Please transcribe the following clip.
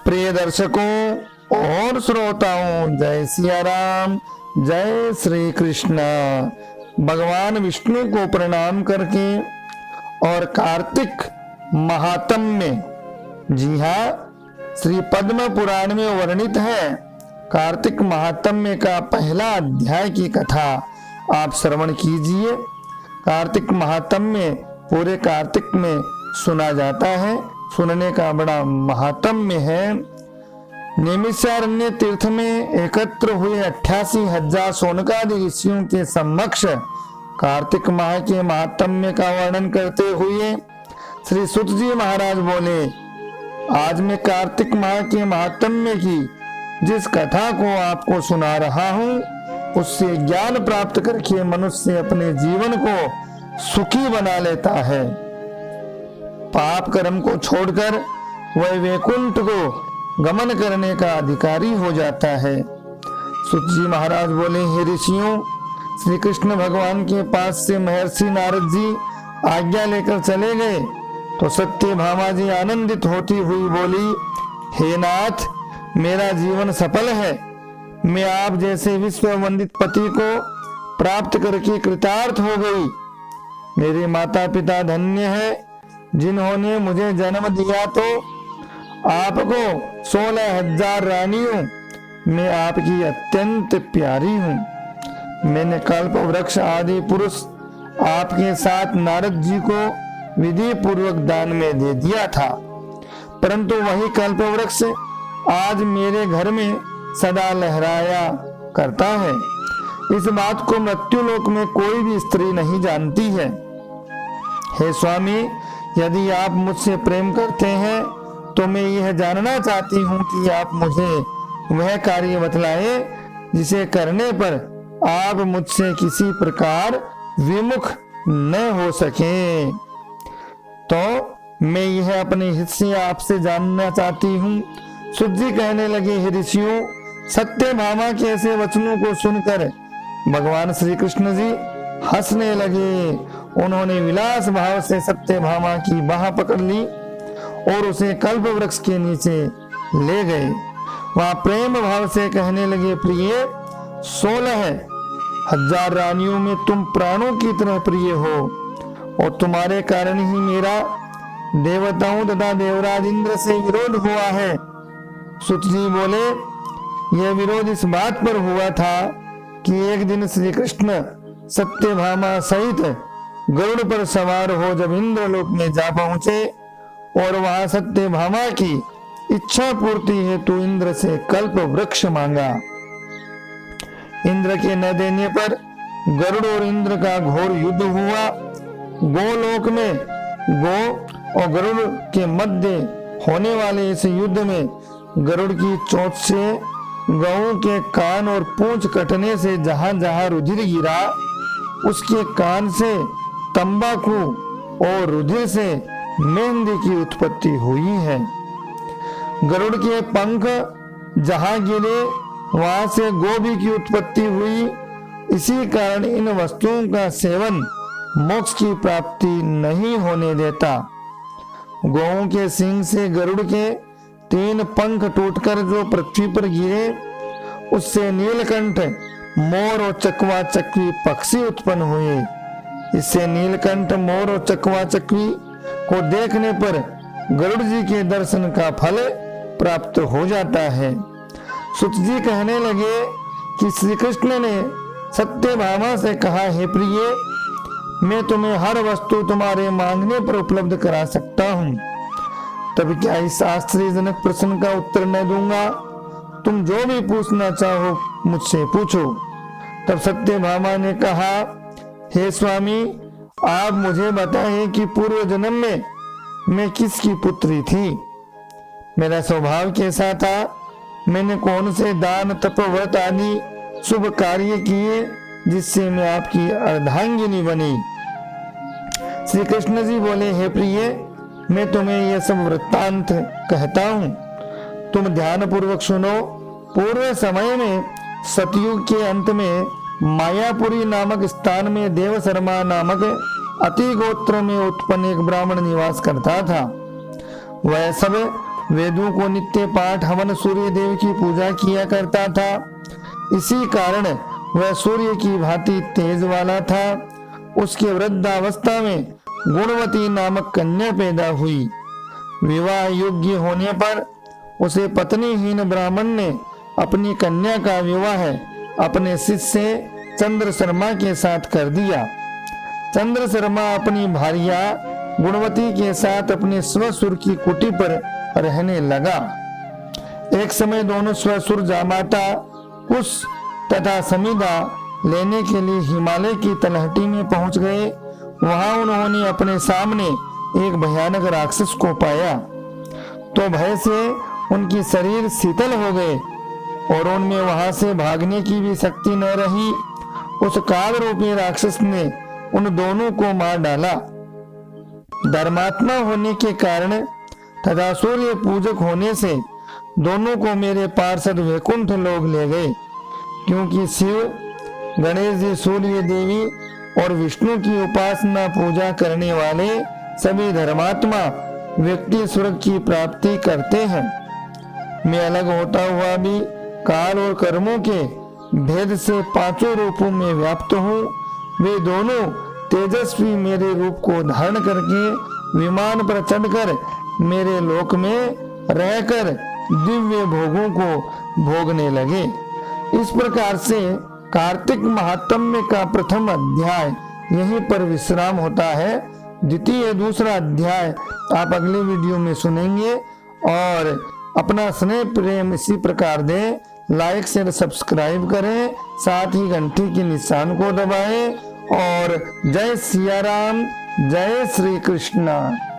प्रिय दर्शकों और श्रोताओं, जय सिया राम, जय श्री कृष्ण। भगवान विष्णु को प्रणाम करके और कार्तिक महात्म्य में, जी हाँ, श्री पद्म पुराण में वर्णित है कार्तिक महात्म्य का पहला अध्याय की कथा आप श्रवण कीजिए। कार्तिक महात्म्य पूरे कार्तिक में सुना जाता है, सुनने का बड़ा महात्म्य है। नैमिषारण्य तीर्थ में एकत्र हुए 88,000 शौनकादि ऋषियों के समक्ष कार्तिक माह के महात्म्य का वर्णन करते हुए श्री सुत जी महाराज बोले, आज मैं कार्तिक माह के महात्म्य की जिस कथा को आपको सुना रहा हूँ, उससे ज्ञान प्राप्त करके मनुष्य अपने जीवन को सुखी बना लेता है। पाप कर्म को छोड़कर वह वैकुंठ को गमन करने का अधिकारी हो जाता है। सुत जी महाराज बोले, हे ऋषियों, श्री कृष्ण भगवान के पास से महर्षि नारद जी आज्ञा लेकर चले गए तो सत्यभामा जी आनंदित होती हुई बोली, हे नाथ, मेरा जीवन सफल है। मैं आप जैसे विश्व वंदित पति को प्राप्त करके कृतार्थ हो गई। मेरे माता पिता धन्य है जिन्होंने मुझे जन्म दिया। तो आपको 16,000 रानियों में आपकी अत्यंत प्यारी हूँ। मैंने कल्प वृक्ष आदि पुरुष आपके साथ नारद जी को विधि पूर्वक दान में दे दिया था, परंतु वही कल्प वृक्ष आज मेरे घर में सदा लहराया करता है। इस बात को मृत्युलोक में कोई भी स्त्री नहीं जानती है। हे स्वामी, यदि आप मुझसे प्रेम करते हैं तो मैं यह जानना चाहती हूँ कि आप मुझे वह कार्य बतलाएं जिसे करने पर आप मुझसे किसी प्रकार विमुख न हो सके। तो मैं यह अपने हित से आपसे जानना चाहती हूँ। सुत जी कहने लगे, हे ऋषियों, सत्यभामा के ऐसे वचनों को सुनकर भगवान श्री कृष्ण जी हंसने लगे। उन्होंने विलास भाव से सत्यभामा की बाह पकड़ ली और उसे कल्प वृक्ष के नीचे ले गए। वहां प्रेम भाव से कहने लगे, प्रिय, 16,000 रानियों में तुम प्राणों की तरह प्रिय हो और तुम्हारे कारण ही मेरा देवताओं तथा देवराज इंद्र से विरोध हुआ है। सुत जी बोले, यह विरोध इस बात पर हुआ था कि एक दिन श्री कृष्ण सत्यभामा सहित गरुड़ पर सवार हो जब इंद्रलोक में जा पहुंचे और वहां सत्यभामा की इच्छा पूर्ति हेतु इंद्र से कल्प वृक्ष मांगा। इंद्र के न देने पर गरुड़ और इंद्र का घोर युद्ध हुआ। गोलोक में गो और गरुड़ के मध्य होने वाले इस युद्ध में गरुड़ की चोट से गऊ के कान और पूंछ कटने से जहां जहां रुधिर गिरा, उसके कान से तंबाकू और रुधिर से मेहंदी की उत्पत्ति हुई है। गरुड़ के पंख जहां गिरे वहां से गोभी की उत्पत्ति हुई। इसी कारण इन वस्तुओं का सेवन मोक्ष की प्राप्ति नहीं होने देता। गौओं के सींग से गरुड़ के 3 पंख टूटकर जो पृथ्वी पर गिरे, उससे नीलकंठ, मोर और चकवा चकवी पक्षी उत्पन्न हुए। इससे नीलकंठ, मोर और चकवा चकवी को देखने पर गरुड़ जी के दर्शन का फल प्राप्त हो जाता है। सुत जी कहने लगे कि श्री कृष्ण ने सत्यभामा से कहा, हे प्रिय, मैं तुम्हें हर वस्तु तुम्हारे मांगने पर उपलब्ध करा सकता हूँ। तब क्या इस आश्चर्यजनक प्रश्न का उत्तर न दूंगा? तुम जो भी पूछना चाहो मुझसे पूछो। तब सत्यभामा ने कहा, हे स्वामी, आप मुझे बताएं कि पूर्व जन्म में मैं किसकी पुत्री थी? मेरा स्वभाव कैसा था? मैंने कौन से दान, तप, व्रत आदि शुभ कार्य किए जिससे मैं आपकी अर्धांगिनी बनी? श्री कृष्ण जी बोले, हे प्रिय, मैं तुम्हें यह सब वृत्तांत कहता हूँ, तुम ध्यान पूर्वक सुनो। पूर्व समय में सतयुग के अंत में मायापुरी नामक स्थान में देव शर्मा नामक अति गोत्र में उत्पन्न एक ब्राह्मण निवास करता था। वह सब वेदों को नित्य पाठ हवन सूर्य देव की पूजा किया करता था। इसी कारण वह सूर्य की भांति तेज वाला था। उसके वृद्धावस्था में गुणवती नामक कन्या पैदा हुई। विवाह योग्य होने पर उसे पत्नीहीन ब्राह्मण ने अपनी कन्या का विवाह अपने शिष्य चंद्र शर्मा के साथ कर दिया। चंद्र शर्मा अपनी भार्या गुणवती के साथ अपने स्वसुर की कुटी पर रहने लगा। एक समय दोनों स्वसुर जामाता कुश तथा समिधा लेने के लिए हिमालय की तलहटी में पहुंच गए। वहां उन्होंने अपने सामने एक भयानक राक्षस को पाया तो भय से उनकी शरीर शीतल हो गए और उनमें वहां से भागने की भी शक्ति न रही। उस काल रूपी राक्षस ने उन दोनों को मार डाला। धर्मात्मा होने के कारण तथा सूर्य पूजक होने से दोनों को मेरे पार्षद वैकुंठ लोग ले गए, क्योंकि शिव, गणेश जी, सूर्य देवी और विष्णु की उपासना पूजा करने वाले सभी धर्मात्मा व्यक्ति स्वर्ग की प्राप्ति करते हैं। मैं अलग होता हुआ भी काल और कर्मों के भेद से पांचों रूपों में व्याप्त हूँ। वे दोनों तेजस्वी मेरे रूप को धारण करके विमान पर चढ़कर मेरे लोक में रहकर दिव्य भोगों को भोगने लगे। इस प्रकार से कार्तिक महात्म्य का प्रथम अध्याय यहीं पर विश्राम होता है। द्वितीय दूसरा अध्याय आप अगले वीडियो में सुनेंगे। और अपना स्नेह प्रेम इसी प्रकार दें, लाइक शेयर सब्सक्राइब करें, साथ ही घंटी के निशान को दबाएं। और जय सिया राम, जय श्री कृष्ण।